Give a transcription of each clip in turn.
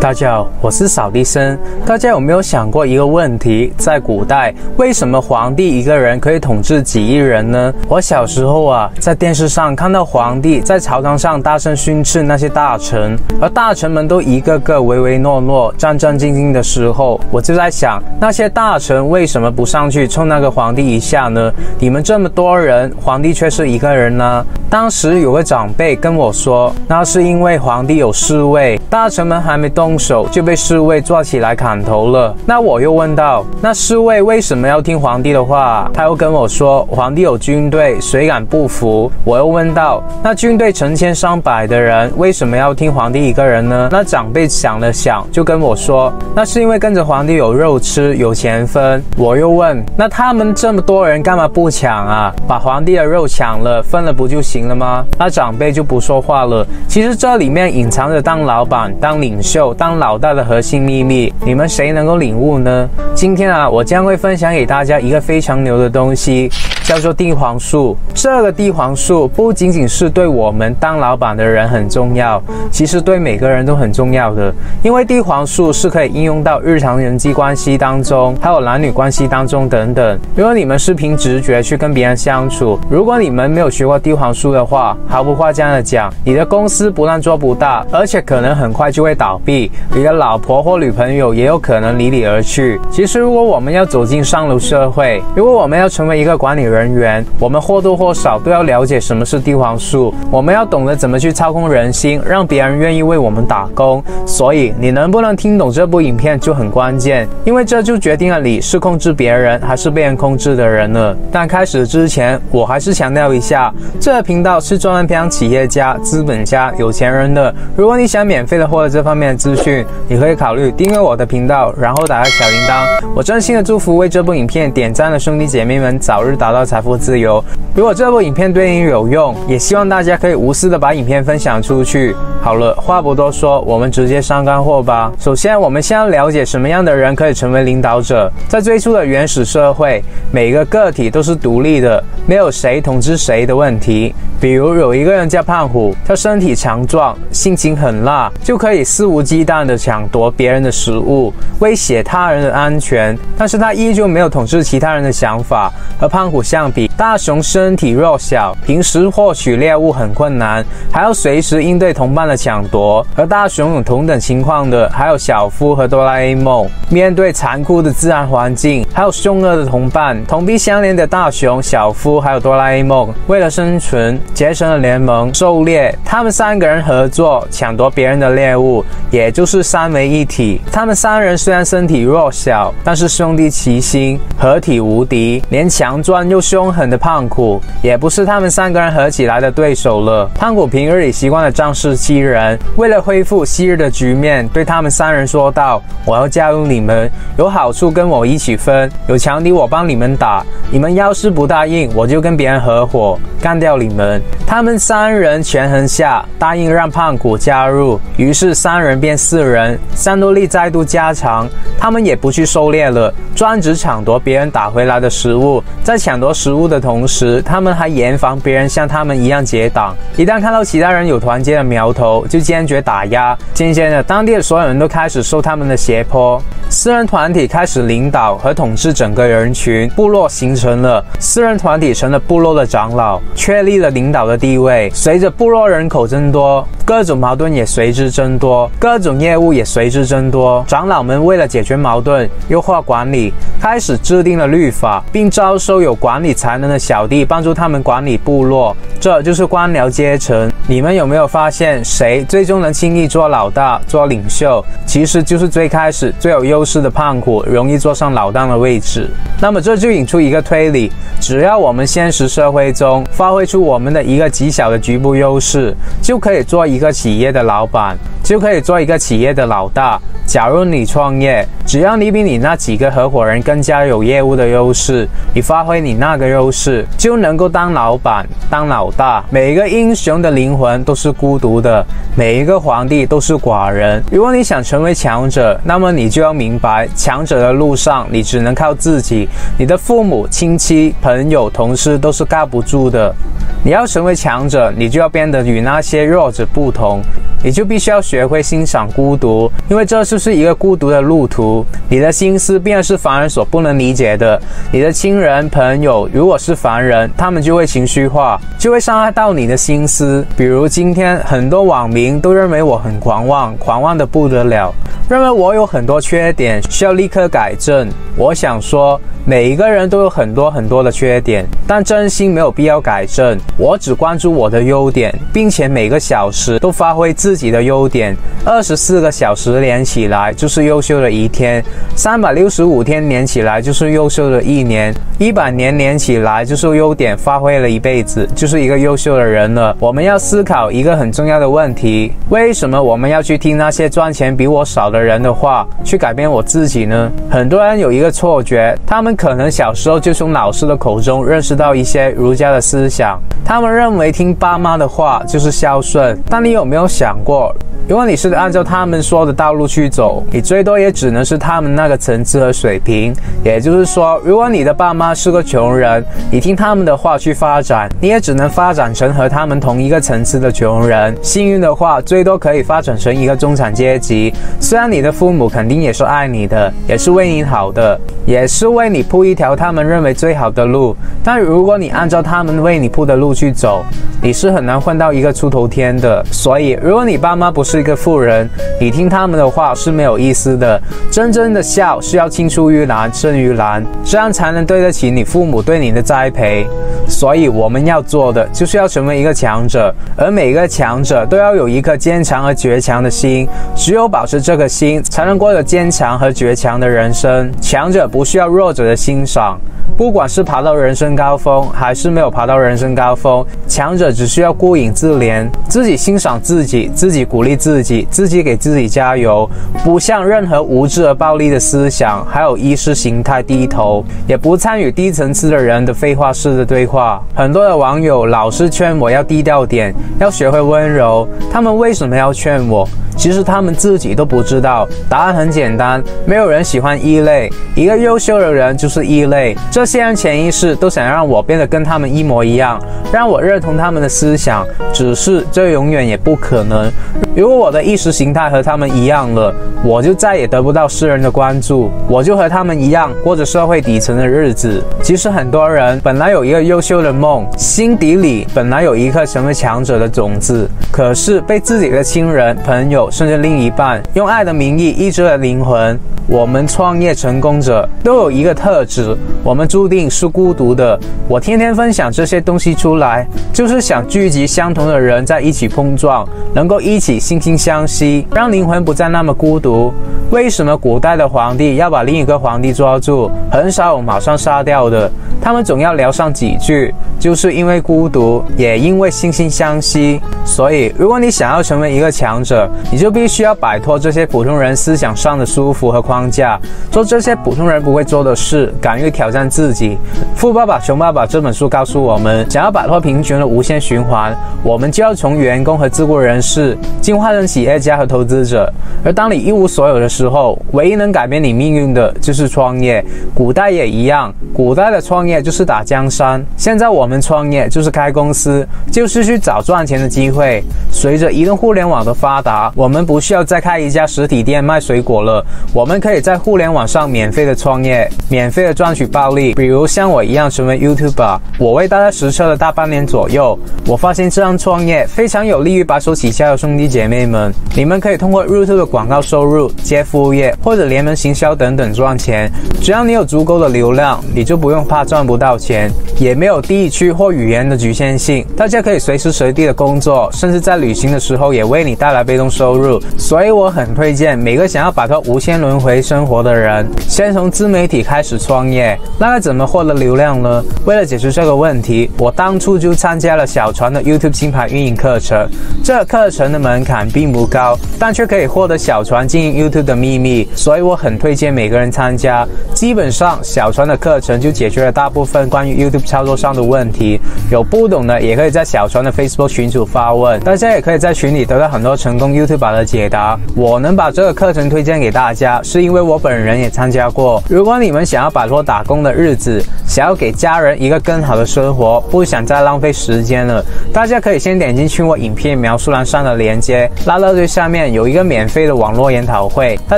大家好，我是扫地僧。大家有没有想过一个问题？在古代，为什么皇帝一个人可以统治几亿人呢？我小时候在电视上看到皇帝在朝堂上大声训斥那些大臣，而大臣们都一个个唯唯诺诺、战战兢兢的时候，我就在想，那些大臣为什么不上去冲那个皇帝一下呢？你们这么多人，皇帝却是一个人呢？当时有个长辈跟我说，那是因为皇帝有侍卫，大臣们还没动手就被侍卫抓起来砍头了。那我又问到，那侍卫为什么要听皇帝的话？他又跟我说，皇帝有军队，谁敢不服？我又问到，那军队成千上百的人，为什么要听皇帝一个人呢？那长辈想了想，就跟我说，那是因为跟着皇帝有肉吃，有钱分。我又问，那他们这么多人干嘛不抢啊？把皇帝的肉抢了，分了不就行了吗？那长辈就不说话了。其实这里面隐藏着当老板、当领袖、当老大的核心秘密，你们谁能够领悟呢？今天我将会分享给大家一个非常牛的东西，叫做地黄树。这个地黄树不仅仅是对我们当老板的人很重要，其实对每个人都很重要的，因为地黄树是可以应用到日常人际关系当中，还有男女关系当中等等。如果你们是凭直觉去跟别人相处，如果你们没有学过地黄树的话，毫不夸张的讲，你的公司不但做不大，而且可能很快就会倒闭，你的老婆或女朋友也有可能离你而去。其实如果我们要走进上流社会，如果我们要成为一个管理人员，我们或多或少都要了解什么是地黄树，我们要懂得怎么去操控人心，让别人愿意为我们打工。所以你能不能听懂这部影片就很关键，因为这就决定了你是控制别人还是被人控制的人了。但开始之前，我还是强调一下，这个频道是专门培养企业家、资本家、有钱人的。如果你想免费的获得这方面的资讯，你可以考虑订阅我的频道，然后打开小铃铛。我真心的祝福为这部影片点赞的兄弟姐妹们早日达到财富自由。如果这部影片对你有用，也希望大家可以无私的把影片分享出去。好了，话不多说，我们直接上干货吧。首先，我们先要了解什么样的人可以成为领导者。在最初的原始社会，每个个体都是独立的，没有谁统治谁的问题。比如有一个人叫胖虎，他身体强壮，性情狠辣，就可以肆无忌惮地抢夺别人的食物，威胁他人的安全。但是他依旧没有统治其他人的想法。和胖虎相比，大雄身体弱小，平时获取猎物很困难，还要随时应对同伴的抢夺。和大雄有同等情况的还有小夫和哆啦 A 梦。面对残酷的自然环境，还有凶恶的同伴，同病相怜的大雄、小夫还有哆啦 A 梦，为了生存结成了联盟，狩猎。他们三个人合作抢夺别人的猎物，也就是三为一体。他们三人虽然身体弱小，但是兄弟齐心，合体无敌。连强壮又凶狠的胖虎也不是他们三个人合起来的对手了。胖虎平日里习惯了仗势欺人，为了恢复昔日的局面，对他们三人说道：我要加入你们，有好处跟我一起分，有强敌我帮你们打，你们要是不答应，我就跟别人合伙干掉你们。他们三人权衡下，答应让胖虎加入，于是三人变四人，战斗力再度加强。他们也不去狩猎了，专职抢夺别人打回来的食物。在抢夺食物的同时，他们还严防别人像他们一样结党，一旦看到其他人有团结的苗头，就坚决打压。渐渐的，当地的所有人都开始受他们的胁迫，私人团体开始领导和统治整个人群，部落形成了，私人团体成了部落的长老，确立了领导的地位。随着部落人口增多，各种矛盾也随之增多，各种业务也随之增多。长老们为了解决矛盾，优化管理，开始制定了律法，并招收有管理才能的小弟帮助他们管理部落，这就是官僚阶层。你们有没有发现，谁最终能轻易做老大、做领袖？其实就是最开始最有优势的胖虎容易坐上老大的位置。那么这就引出一个推理，只要我们现实社会中发挥出我们的一个极小的局部优势，就可以做一个企业的老板，就可以做一个企业的老大。假如你创业，只要你比你那几个合伙人更加有业务的优势，你发挥你那个优势，就能够当老板、当老大。每一个英雄的灵魂都是孤独的，每一个皇帝都是寡人。如果你想成为强者，那么你就要明白，强者的路上你只能靠自己，你的父母、亲戚、朋友、同事都是靠不住的。你要成为强者，你就要变得与那些弱者不同。你就必须要学会欣赏孤独，因为这就是一个孤独的路途。你的心思必然是凡人所不能理解的。你的亲人朋友如果是凡人，他们就会情绪化，就会伤害到你的心思。比如今天很多网民都认为我很狂妄，狂妄的不得了，认为我有很多缺点需要立刻改正。我想说，每一个人都有很多的缺点，但真心没有必要改正。我只关注我的优点，并且每个小时都发挥自己的优点。24个小时连起来就是优秀的一天，365天连起来就是优秀的一年，100年连起来就是优点发挥了一辈子，就是一个优秀的人了。我们要思考一个很重要的问题：为什么我们要去听那些赚钱比我少的人的话，去改变我自己呢？很多人有一个错觉，他们可能小时候就从老师的口中认识到一些儒家的思想，他们认为听爸妈的话就是孝顺。但你有没有想过，如果你是按照他们说的道路去走，你最多也只能是他们那个层次和水平。也就是说，如果你的爸妈是个穷人，你听他们的话去发展，你也只能发展成和他们同一个层次的穷人。幸运的话，最多可以发展成一个中产阶级。虽然你的父母肯定也是爱你的，也是为你好的，也是为你铺一条他们认为最好的路，但如果你按照他们为你铺的路去走，你是很难混到一个出头天的。所以如果你爸妈不是一个富人，你听他们的话是没有意思的。真正的孝是要青出于蓝胜于蓝，这样才能对得起你父母对你的栽培。所以我们要做的就是要成为一个强者，而每个强者都要有一颗坚强而倔强的心，只有保持这个心，才能过着坚强和倔强的人生。强者不需要弱者的欣赏，不管是爬到人生高峰还是没有爬到人生高峰，强者只需要孤影自怜，自己欣赏自己，自己鼓励自己，自己给自己加油，不向任何无知而暴力的思想还有意识形态低头，也不参与低层次的人的废话式的对话。很多的网友老是劝我要低调点，要学会温柔，他们为什么要劝我？其实他们自己都不知道。答案很简单，没有人喜欢异类，一个优秀的人就是异类。这些人潜意识都想让我变得跟他们一模一样，让我认同他们的思想，只是这永远也不可能。如果我的意识形态和他们一样了，我就再也得不到世人的关注，我就和他们一样过着社会底层的日子。其实很多人本来有一个优秀的梦，心底里本来有一颗成为强者的种子，可是被自己的亲人、朋友甚至另一半用爱的名义抑制了灵魂。我们创业成功者都有一个特质，我们注定是孤独的。我天天分享这些东西出来，就是想聚集相同的人在一起碰撞，能够一起惺惺相惜，让灵魂不再那么孤独。为什么古代的皇帝要把另一个皇帝抓住，很少有马上杀掉的？他们总要聊上几句，就是因为孤独，也因为惺惺相惜。所以如果你想要成为一个强者，你就必须要摆脱这些普通人思想上的束缚和框架，做这些普通人不会做的事，敢于挑战自己。富爸爸穷爸爸这本书告诉我们，想要摆脱贫穷的无限循环，我们就要从员工和自雇人士进化成企业家和投资者。而当你一无所有的时候，唯一能改变你命运的就是创业。古代也一样，古代的创业就是打江山，现在我们创业就是开公司，就是去找赚钱的机会。随着移动互联网的发达，我们不需要再开一家实体店卖水果了，我们可以在互联网上免费的创业，免费的赚取暴利。比如像我一样成为 YouTuber， 我为大家实测了大半年左右，我发现这样创业非常有利于白手起家的兄弟姐妹们。你们可以通过 YouTube 的广告收入、接服务业或者联盟行销等等赚钱。只要你有足够的流量，你就不用怕赚不到钱，也没有地区或语言的局限性，大家可以随时随地的工作，甚至在旅行的时候也为你带来被动收入。所以我很推荐每个想要摆脱无限轮回生活的人，先从自媒体开始创业。那该怎么获得流量呢？为了解决这个问题，我当初就参加了小船的 YouTube 金牌运营课程。这个课程的门槛并不高，但却可以获得小船经营 YouTube 的秘密，所以我很推荐每个人参加。基本上小川的课程就解决了大部分关于 YouTube 操作上的问题，有不懂的也可以在小川的 Facebook 群组发问，大家也可以在群里得到很多成功 YouTuber 的解答。我能把这个课程推荐给大家，是因为我本人也参加过。如果你们想要摆脱打工的日子，想要给家人一个更好的生活，不想再浪费时间了，大家可以先点进去我影片描述栏上的链接，拉到最下面有一个免费的网络研讨会，大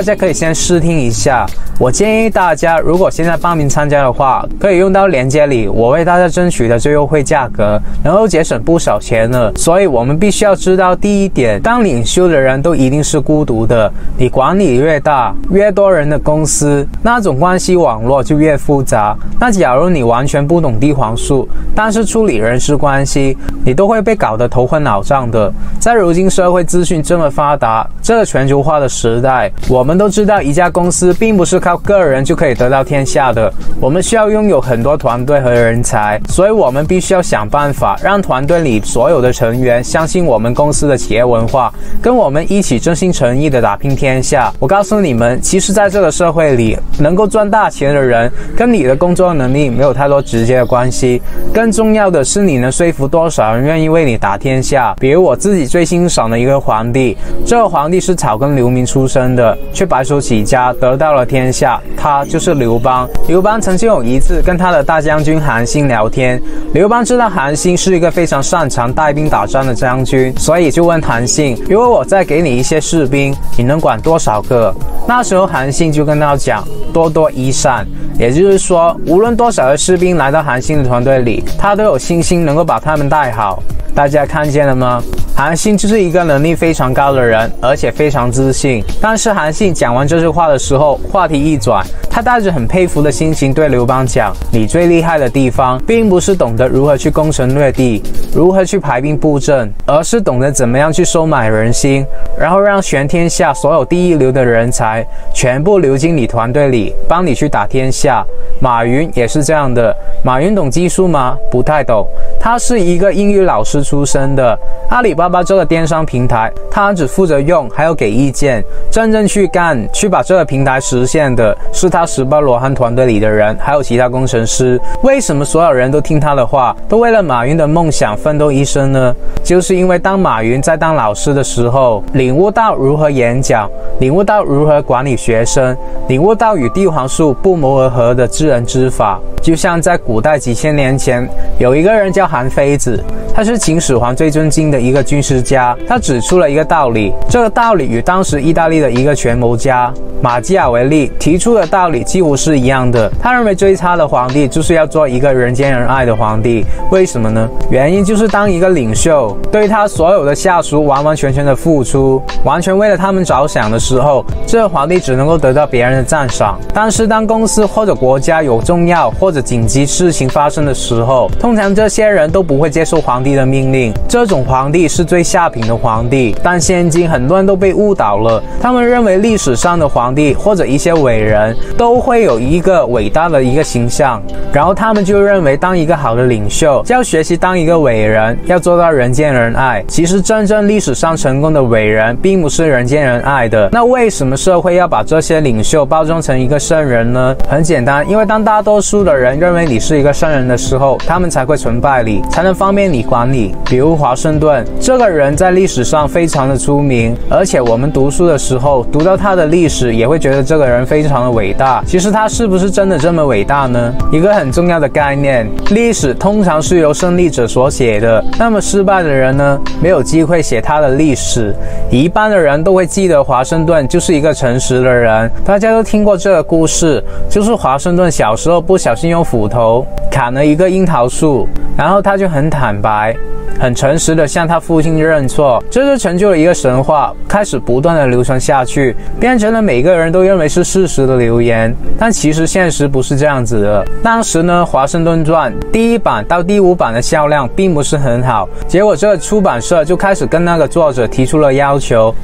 家可以先试听一下。我建议大家，如果现在报名参加的话，可以用到链接里我为大家争取的最优惠价格，然后节省不少钱了。所以我们必须要知道第一点，当领袖的人都一定是孤独的，你管理越大，越多人的公司，那种关系网络就越复杂。那假如你完全不懂地黄术，但是处理人事关系，你都会被搞得头昏脑胀的。在如今社会资讯这么发达，这个全球化的时代，我们都知道一家公司并不是靠个人就可以得到天下的，我们需要拥有很多团队和人才，所以我们必须要想办法让团队里所有的成员相信我们公司的企业文化，跟我们一起真心诚意的打拼天下。我告诉你们，其实在这个社会里，能够赚大钱的人跟你的工作能力没有太多直接的关系，更重要的是你能说服多少人愿意为你打天下。比如我自己最欣赏的一个皇帝，这个皇帝是草根流民出身的，却白手起家得到了天下，他就是刘邦。刘邦曾经有一次跟他的大将军韩信聊天，刘邦知道韩信是一个非常擅长带兵打仗的将军，所以就问韩信，如果我再给你一些士兵，你能管多少个？那时候韩信就跟他讲，多多益善，也就是说，无论多少的士兵来到韩信的团队里，他都有信心能够把他们带好。大家看见了吗？韩信就是一个能力非常高的人，而且非常自信。但是韩信讲完这句话的时候，话题一转，他带着很佩服的心情对刘邦讲，你最厉害的地方并不是懂得如何去攻城略地，如何去排兵布阵，而是懂得怎么样去收买人心，然后让全天下所有第一流的人才全部流进你团队里，帮你去打天下。马云也是这样的。马云懂技术吗？不太懂，他是一个英语老师出身的。阿里巴巴这个电商平台，他只负责用，还有给意见，真正去干，去把这个平台实现的是他十八罗汉团队里的人，还有其他工程师。为什么所有人都听他的话，都为了马云的梦想奋斗一生呢？就是因为当马云在当老师的时候，领悟到如何演讲，领悟到如何管理学生，领悟到与地黄术不谋而合的知人知法。就像在古代几千年前，有一个人叫韩非子，他是秦始皇最尊敬的一个军事家。他指出了一个道理，这个道理与当时意大利的一个权谋家马基雅维利提出的道理几乎是一样的。他认为最差的皇帝就是要做一个人见人爱的皇帝。为什么呢？原因就是当一个领袖对他所有的下属完完全全的付出，完全为了他们着想的时候，这个皇帝只能够得到别人的赞赏。但是当公司或者国家有重要或者紧急事情发生的时候，通常这些人都不会接受皇帝的命令，这种皇帝是最下品的皇帝。但现今很多人都被误导了，他们认为历史上的皇帝或者一些伟人都会有一个伟大的一个形象，然后他们就认为当一个好的领袖就要学习当一个伟人，要做到人见人爱。其实真正历史上成功的伟人并不是人见人爱的。那为什么社会要把这些领袖包装成一个圣人呢？很简单，因为当大多数的人认为你是一个圣人的时候，他们才会崇拜你，才能方便你管理。比如华盛顿这个人在历史上非常的出名，而且我们读书的时候读到他的历史也会觉得这个人非常的伟大。其实他是不是真的这么伟大呢？一个很重要的概念，历史通常是由胜利者所写的，那么失败的人呢，没有机会写他的历史。一般的人都会记得华盛顿就是一个诚实的人，大家都听过这个故事，就是华盛顿小时候不小心用斧头砍了一个樱桃树，然后他就很坦白很诚实的向他父亲认错，这就成就了一个神话，开始不断的流传下去，变成了每个人都认为是事实的流言。但其实现实不是这样子的。当时呢，华盛顿传第1版到第5版的销量并不是很好，结果这个出版社就开始跟那个作者提出了要求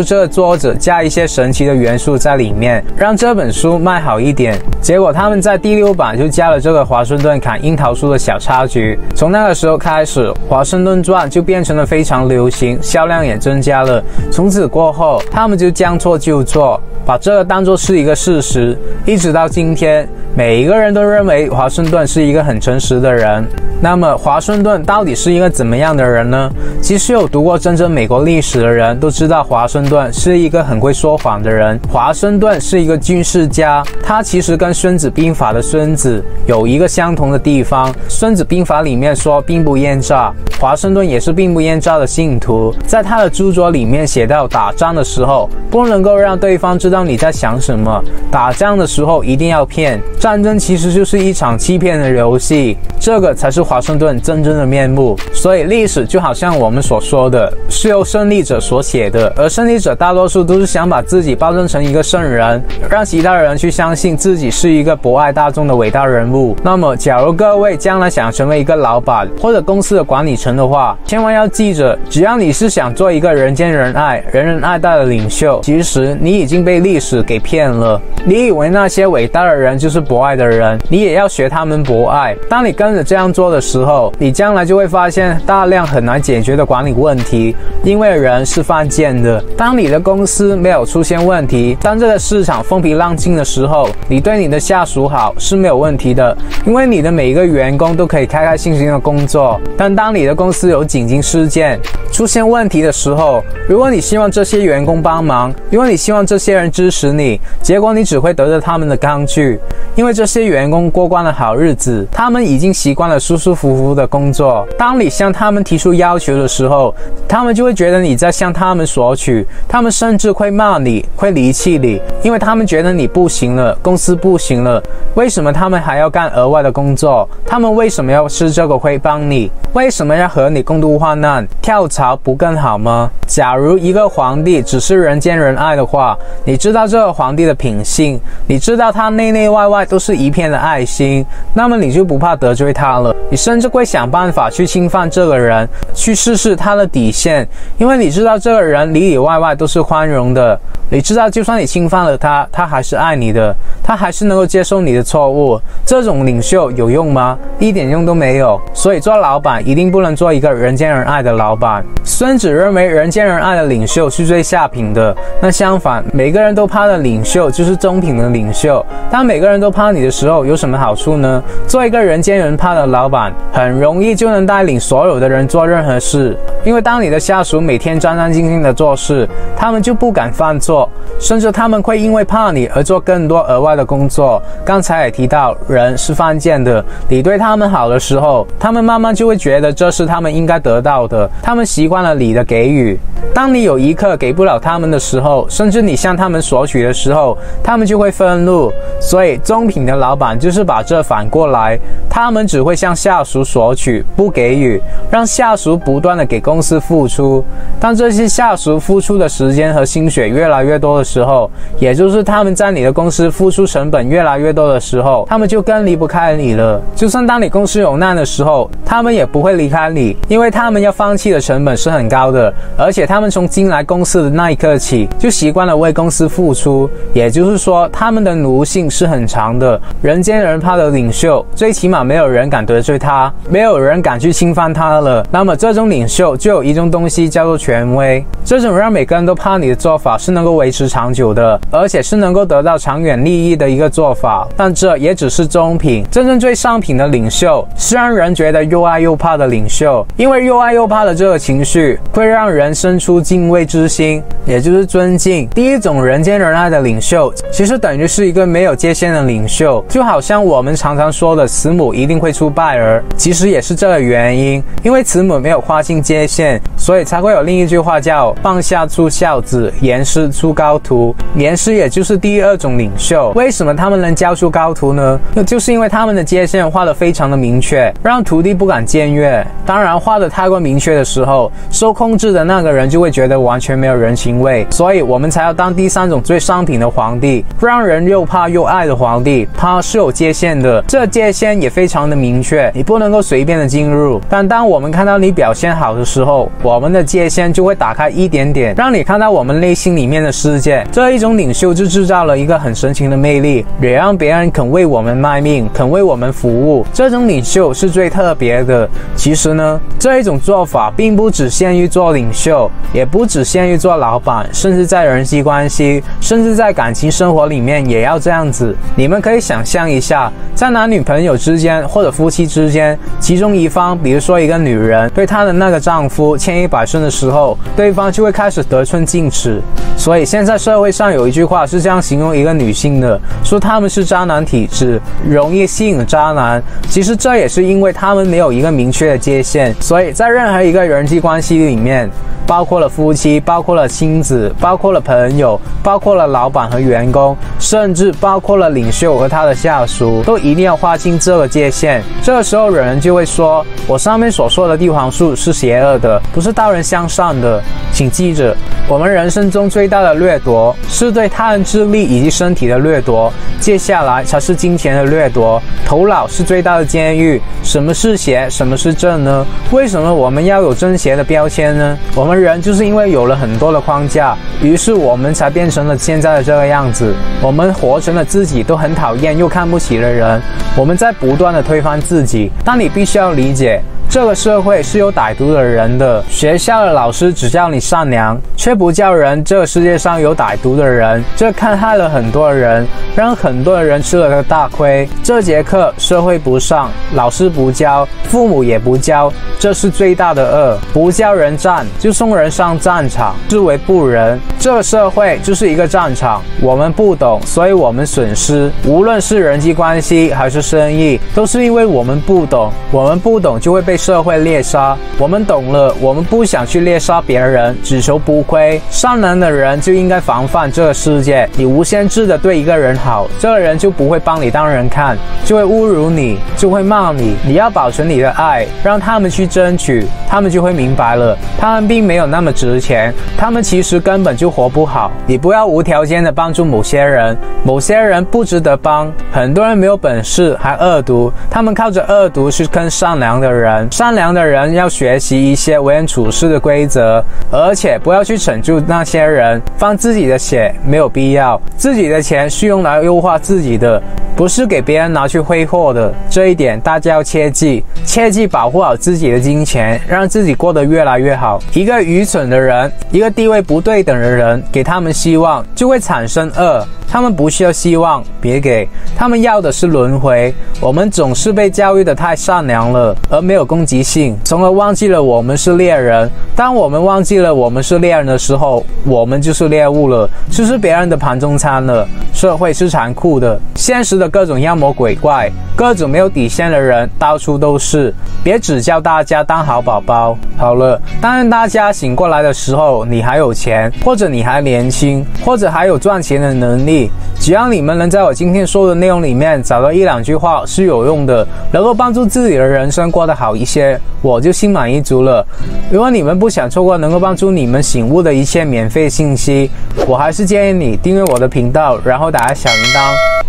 这个作者加一些神奇的元素在里面，让这本书卖好一点。结果他们在第6版就加了这个华盛顿砍樱桃树的小插曲。从那个时候开始，华盛顿传就变成了非常流行，销量也增加了。从此过后，他们就将错就错，把这个当作是一个事实。一直到今天，每一个人都认为华盛顿是一个很诚实的人。那么华盛顿到底是一个怎么样的人呢？其实有读过真正美国历史的人都知道，华盛顿是一个很会说谎的人。华盛顿是一个军事家，他其实跟孙子兵法的孙子有一个相同的地方。孙子兵法里面说兵不厌诈，华盛顿也是兵不厌诈的信徒。在他的著作里面写到，打仗的时候不能够让对方知道你在想什么，打仗的时候一定要骗，战争其实就是一场欺骗的游戏，这个才是华盛顿真正的面目。所以历史就好像我们所说的，是由胜利者所写的，而胜利者大多数都是想把自己包装成一个圣人，让其他人去相信自己是一个博爱大众的伟大人物。那么假如各位将来想成为一个老板或者公司的管理层的话，千万要记着，只要你是想做一个人见人爱、人人爱戴的领袖，其实你已经被历史给骗了。你以为那些伟大的人就是博爱的人，你也要学他们博爱。当你跟着这样做的时候，你将来就会发现大量很难解决的管理问题，因为人是犯贱的。当你的公司没有出现问题，当这个市场风平浪静的时候，你对你的下属好是没有问题的，因为你的每一个员工都可以开开心心的工作。但当你的公司有紧急事件出现问题的时候，如果你希望这些员工帮忙，因为你希望这些人支持你，结果你只会得着他们的抗拒，因为这些员工过惯了好日子，他们已经习惯了舒舒服服的工作。当你向他们提出要求的时候，他们就会觉得你在向他们索取，他们甚至会骂你，会离弃你，因为他们觉得你不行了，公司不行了，为什么他们还要干额外的工作？他们为什么要吃这个亏帮你？为什么要和你共度患难？跳槽不更好吗？假如一个皇帝只是人见人爱的话，你知道这个皇帝的品性，你知道他内内外外都是一片的爱心，那么你就不怕得罪他了，你甚至会想办法去侵犯这个人，去试试他的底线，因为你知道这个人里里外外都是宽容的，你知道就算你侵犯了他，他还是爱你的，他还是能够接受你的错误。这种领袖有用吗？一点用都没有。所以做老板一定不能做一个人见人爱的老板。孙子认为人见人爱的领袖是最下品的，那相反，每个人都怕的领袖就是中品的领袖。当每个人都怕你的时候，有什么好处呢？做一个人见人怕的老板，很容易就能带领所有的人做任何事，因为当你的下属每天战战兢兢的做事，他们就不敢犯错，甚至他们会因为怕你而做更多额外的工作。刚才也提到，人是犯贱的，你对他们好的时候，他们慢慢就会觉得这是他们应该得到的，他们习惯了你的给予。当你有一刻给不了他们的时候，甚至你向他们索取的时候，他们就会愤怒。所以中品的老板就是把这反过来，他们只会向下属索取，不给予，让下属不断的给公司付出。当这些下属付出的时间和薪水越来越多的时候，也就是他们在你的公司付出成本越来越多的时候，他们就更离不开你了。就算当你公司有难的时候，他们也不会离开你，因为他们要放弃的成本是很高的，而且他们从进来公司的那一刻起就习惯了为公司付出，也就是说他们的奴性是很长的。人见人怕的领袖，最起码没有人敢得罪他，没有人敢去侵犯他了。那么这种领袖就有一种东西叫做权威，这种让每个人都怕你的做法是能够维持长久的，而且是能够得到长远利益的一个做法。但这也只是中品，真正最上品的领袖是让人觉得又爱又怕的领袖，因为又爱又怕的这个情绪会让人生出敬畏之心，也就是尊敬。第一种人见人爱的领袖，其实等于是一个没有界限的领袖，就好像我们常常说的慈母一定会出败儿，其实也是这个原因，因为慈母没有划清界限，所以才会有另一句话叫放下出孝子，严师出高徒。严师也就是第二种领袖。为什么他们能教出高徒呢？就是因为他们的界限画得非常的明确，让徒弟不敢僭越。当然画得太过明确的时候，受控制的那个人就会觉得完全没有人情味，所以我们才要当第三种最上品的皇帝，让人又怕又爱的皇帝。他是有界限的，这界限也非常的明确，你不能够随便的进入。但当我们看到你表现好的时候，我们的界限就会打开一点点，让你看到我们内心里面的世界。这一种领袖就制造了一个很神奇的魅力，也让别人肯为我们卖命，肯为我们服务。这种领袖是最特别的。其实呢，这一种做法并不只限于做领袖，也不只限于做老板，甚至在人际关系，甚至在感情生活里面也要这样子。你们可以想象一下，在男女朋友之间或者夫妻之间，其中一方，比如说一个女人对她的那个丈夫千依百顺的时候，对方就会开始得寸进尺。所以现在社会上有一句话是这样形容一个女性的，说她们是渣男体质，容易吸引渣男。其实这也是因为她们没有一个明确的界限。所以在任何一个人际关系里面，包括了夫妻，包括了亲子，包括了朋友，包括了老板和员工，甚至包括了领袖和他的下属，都一定要划清这个界限。这个时候人就会说，我上面所说的地黄术是邪恶的，不是道人向善的。请记着，我们人生中最大的掠夺是对他人智力以及身体的掠夺，接下来才是金钱的掠夺。头脑是最大的监狱。什么是邪，什么是正呢？为什么我们要有正邪的标签呢？我们人就是因为有了很多的框架，于是我们才变成了现在的这个样子。我们活成了自己都很讨厌又看不起的人，我们在不断的推翻自己。但你必须要理解，这个社会是有歹毒的人的。学校的老师只叫你善良，却不叫人这个世界上有歹毒的人。这看害了很多人，让很多的人吃了个大亏。这节课社会不上，老师不教，父母也不教，这是最大的恶。不教人战，就送人上战场，视为不仁。这个社会就是一个战场，我们不懂，所以我们损失。无论是人际关系还是生意，都是因为我们不懂。我们不懂就会被社会猎杀，我们懂了，我们不想去猎杀别人，只求不亏。善良的人就应该防范这个世界。你无限制的对一个人好，这个人就不会帮你当人看，就会侮辱你，就会骂你。你要保存你的爱，让他们去争取，他们就会明白了，他们并没有那么值钱，他们其实根本就活不好。你不要无条件的帮助某些人，某些人不值得帮。很多人没有本事还恶毒，他们靠着恶毒去坑善良的人。善良的人要学习一些为人处事的规则，而且不要去惩处那些人。放自己的血没有必要，自己的钱是用来优化自己的，不是给别人拿去挥霍的。这一点大家要切记，切记保护好自己的金钱，让自己过得越来越好。一个愚蠢的人，一个地位不对等的人，给他们希望就会产生恶。他们不需要希望，别给，他们要的是轮回。我们总是被教育的太善良了，而没有攻击性，从而忘记了我们是猎人。当我们忘记了我们是猎人的时候，我们就是猎物了，就是别人的盘中餐了。社会是残酷的，现实的各种妖魔鬼怪，各种没有底线的人到处都是。别只叫大家当好宝宝。好了，当大家醒过来的时候，你还有钱，或者你还年轻，或者还有赚钱的能力。只要你们能在我今天说的内容里面找到一两句话是有用的，能够帮助自己的人生过得好一些，我就心满意足了。如果你们不想错过能够帮助你们醒悟的一切免费信息，我还是建议你订阅我的频道，然后打开小铃铛。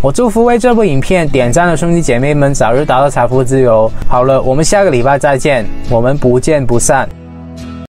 我祝福为这部影片点赞的兄弟姐妹们早日达到财富自由。好了，我们下个礼拜再见，我们不见不散。